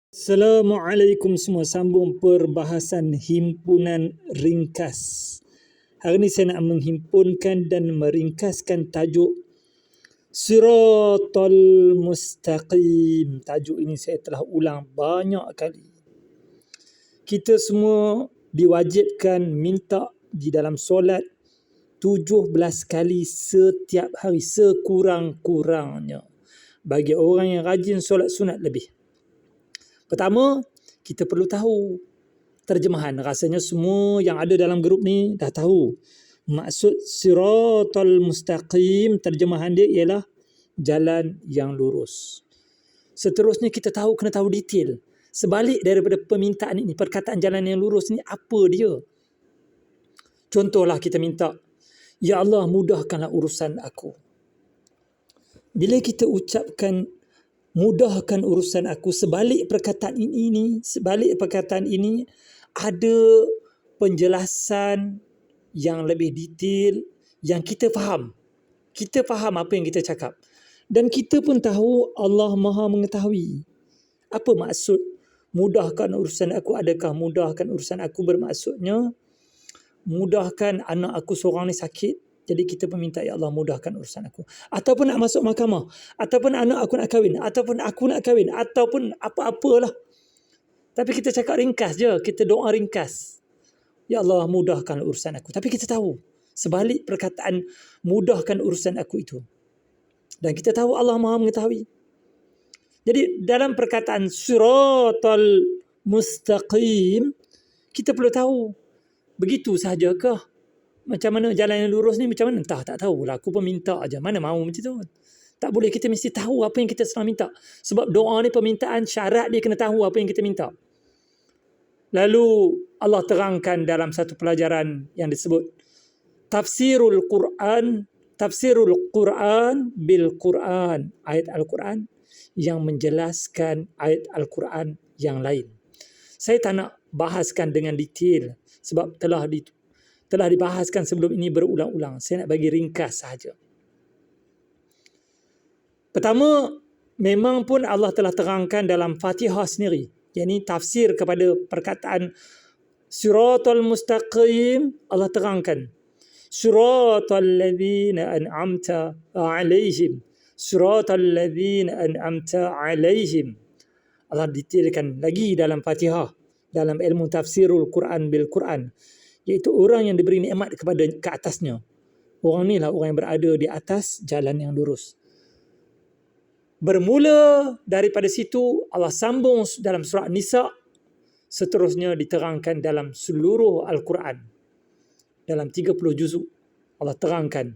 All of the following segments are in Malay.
Assalamualaikum semua, sambung perbahasan himpunan ringkas. Hari ini saya nak menghimpunkan dan meringkaskan tajuk Siratal Mustaqim. Tajuk ini saya telah ulang banyak kali. Kita semua diwajibkan minta di dalam solat 17 kali setiap hari sekurang-kurangnya. Bagi orang yang rajin solat sunat lebih. Pertama, kita perlu tahu terjemahan. Rasanya semua yang ada dalam grup ni dah tahu. Maksud Siratal Mustaqim, terjemahan dia ialah jalan yang lurus. Seterusnya kita kena tahu detail. Sebalik daripada permintaan ini, perkataan jalan yang lurus ni apa dia? Contohlah kita minta, Ya Allah mudahkanlah urusan aku. Bila kita ucapkan mudahkan urusan aku, sebalik perkataan ini ada penjelasan yang lebih detail yang kita faham. Kita faham apa yang kita cakap. Dan kita pun tahu Allah Maha mengetahui. Apa maksud mudahkan urusan aku? Adakah mudahkan urusan aku bermaksudnya mudahkan anak aku seorang ni sakit, jadi kita pun minta, Ya Allah mudahkan urusan aku. Ataupun nak masuk mahkamah, ataupun anak aku nak kahwin, ataupun aku nak kahwin, ataupun apa-apalah. Tapi kita cakap ringkas je, kita doa ringkas. Ya Allah mudahkan urusan aku. Tapi kita tahu sebalik perkataan mudahkan urusan aku itu. Dan kita tahu Allah Maha mengetahui. Jadi dalam perkataan Siratal Mustaqim, kita perlu tahu, begitu sahajakah? Macam mana jalan yang lurus ni, macam mana? Entah, tak tahulah. Aku pun minta aja. Mana mahu macam tu. Tak boleh, kita mesti tahu apa yang kita sedang minta. Sebab doa ni permintaan, syarat dia kena tahu apa yang kita minta. Lalu Allah terangkan dalam satu pelajaran yang disebut Tafsirul Quran bil Quran. Ayat Al-Quran yang menjelaskan ayat Al-Quran yang lain. Saya tak nak bahaskan dengan detail sebab telah dibahaskan sebelum ini berulang-ulang. Saya nak bagi ringkas sahaja. Pertama, memang pun Allah telah terangkan dalam Fatihah sendiri. Yang tafsir kepada perkataan Siratal Mustaqim, Allah terangkan. Siratal ladzina an'amta alaihim. Siratal ladzina an'amta alaihim. Allah detailkan lagi dalam Fatihah, dalam ilmu tafsirul Quran bil Quran. Iaitu orang yang diberi nikmat ke atasnya. Orang ni lah orang yang berada di atas jalan yang lurus. Bermula daripada situ, Allah sambung dalam surah Nisa, seterusnya diterangkan dalam seluruh Al-Quran. Dalam 30 juzuk, Allah terangkan.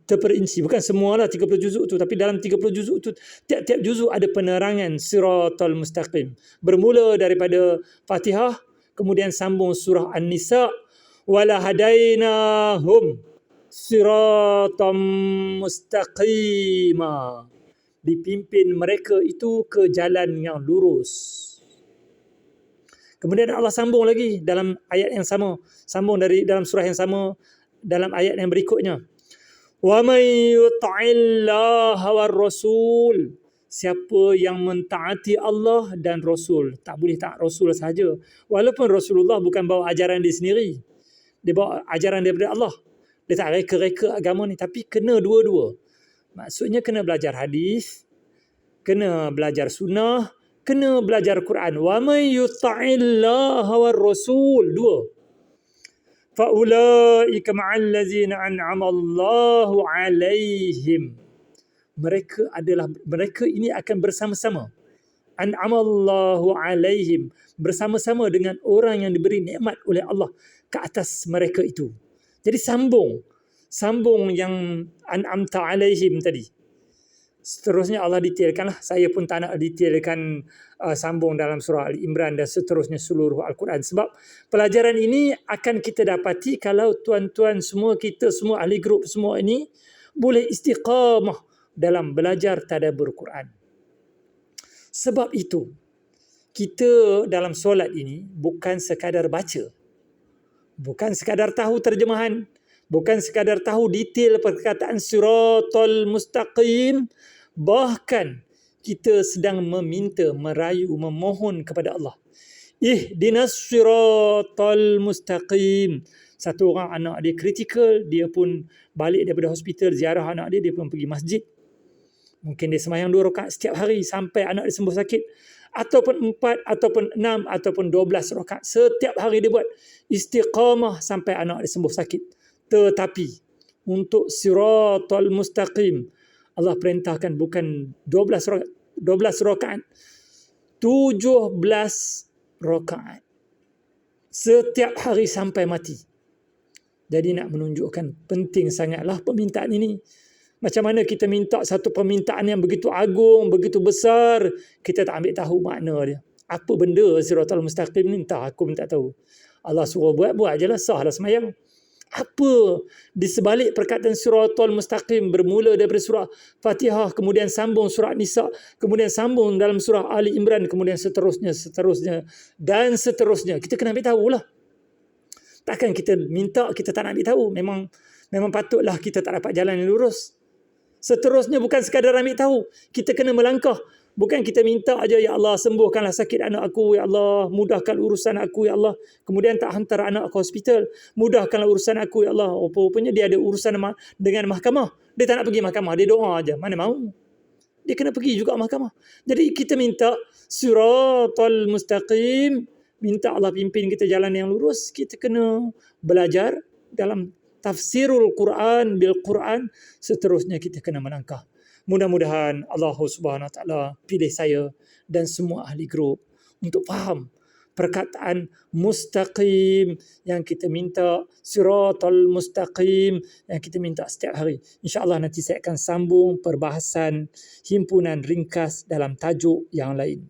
Terperinci, bukan semualah 30 juzuk tu, tapi dalam 30 juzuk tu, tiap-tiap juzuk ada penerangan Siratal Mustaqim. Bermula daripada Fatihah, kemudian sambung surah An-Nisa, wala hadainahum siratam mustaqima. Dipimpin mereka itu ke jalan yang lurus. Kemudian Allah sambung lagi dalam ayat yang sama, sambung dari dalam surah yang sama dalam ayat yang berikutnya. Wa may yuti'illaha war rasul. Siapa yang mentaati Allah dan Rasul. Tak boleh taat Rasul sahaja. Walaupun Rasulullah bukan bawa ajaran dia sendiri. Dia bawa ajaran daripada Allah. Dia tak reka-reka agama ni. Tapi kena dua-dua. Maksudnya kena belajar hadis, kena belajar sunnah, kena belajar Quran. Wa may yuti'illaha war rasul. Dua. Fa'ulaika ma'al ladzina an'ama Allahu 'alaihim. Mereka ini akan bersama-sama. An'amallahu 'alaihim, bersama-sama dengan orang yang diberi nikmat oleh Allah ke atas mereka itu. Jadi sambung yang an'amta 'alaihim tadi. Seterusnya Allah detailkanlah. Saya pun tak nak detailkan sambung dalam surah Ali Imran dan seterusnya seluruh Al-Quran. Sebab pelajaran ini akan kita dapati kalau tuan-tuan semua, kita semua ahli grup semua ini boleh istiqamah dalam belajar tadabbur Quran. Sebab itu, kita dalam solat ini bukan sekadar baca. Bukan sekadar tahu terjemahan. Bukan sekadar tahu detail perkataan Siratal Mustaqim. Bahkan kita sedang meminta, merayu, memohon kepada Allah. Ihdinas siratal mustaqim. Satu orang anak dia kritikal, dia pun balik daripada hospital, ziarah anak dia, dia pun pergi masjid. Mungkin dia sembahyang 2 rakaat setiap hari sampai anak dia sembuh sakit. Ataupun 4, ataupun 6, ataupun 12 rakaat. Setiap hari dia buat istiqamah sampai anak dia sembuh sakit. Tetapi untuk siratal mustaqim, Allah perintahkan bukan 12 rakaat, 17 rakaat. Setiap hari sampai mati. Jadi nak menunjukkan penting sangatlah permintaan ini. Macam mana kita minta satu permintaan yang begitu agung, begitu besar, kita tak ambil tahu makna dia. Apa benda siratal mustaqim ni? Entah, aku pun tak tahu. Allah suruh buat je lah, sah lah semayang. Apa di sebalik perkataan siratal mustaqim bermula daripada surah Fatihah, kemudian sambung surah Nisa, kemudian sambung dalam surah Ali Imran, kemudian seterusnya dan seterusnya. Kita kena ambil tahulah. Takkan kita minta kita tak nak ambil tahu. Memang patutlah kita tak dapat jalan yang lurus. Seterusnya bukan sekadar ambil tahu, kita kena melangkah. Bukan kita minta aja, ya Allah sembuhkanlah sakit anak aku, ya Allah mudahkan urusan aku, ya Allah. Kemudian tak hantar anak ke hospital, mudahkanlah urusan aku, ya Allah. Rupanya dia ada urusan dengan mahkamah. Dia tak nak pergi mahkamah, dia doa aja. Mana mau? Dia kena pergi juga mahkamah. Jadi kita minta siratal mustaqim, minta Allah pimpin kita jalan yang lurus. Kita kena belajar dalam tafsirul Quran bil Quran. Seterusnya kita kena melangkah. Mudah-mudahan Allah Subhanahu Wa Taala pilih saya dan semua ahli grup untuk faham perkataan mustaqim yang kita minta, siratal mustaqim yang kita minta setiap hari. InsyaAllah nanti saya akan sambung perbahasan himpunan ringkas dalam tajuk yang lain.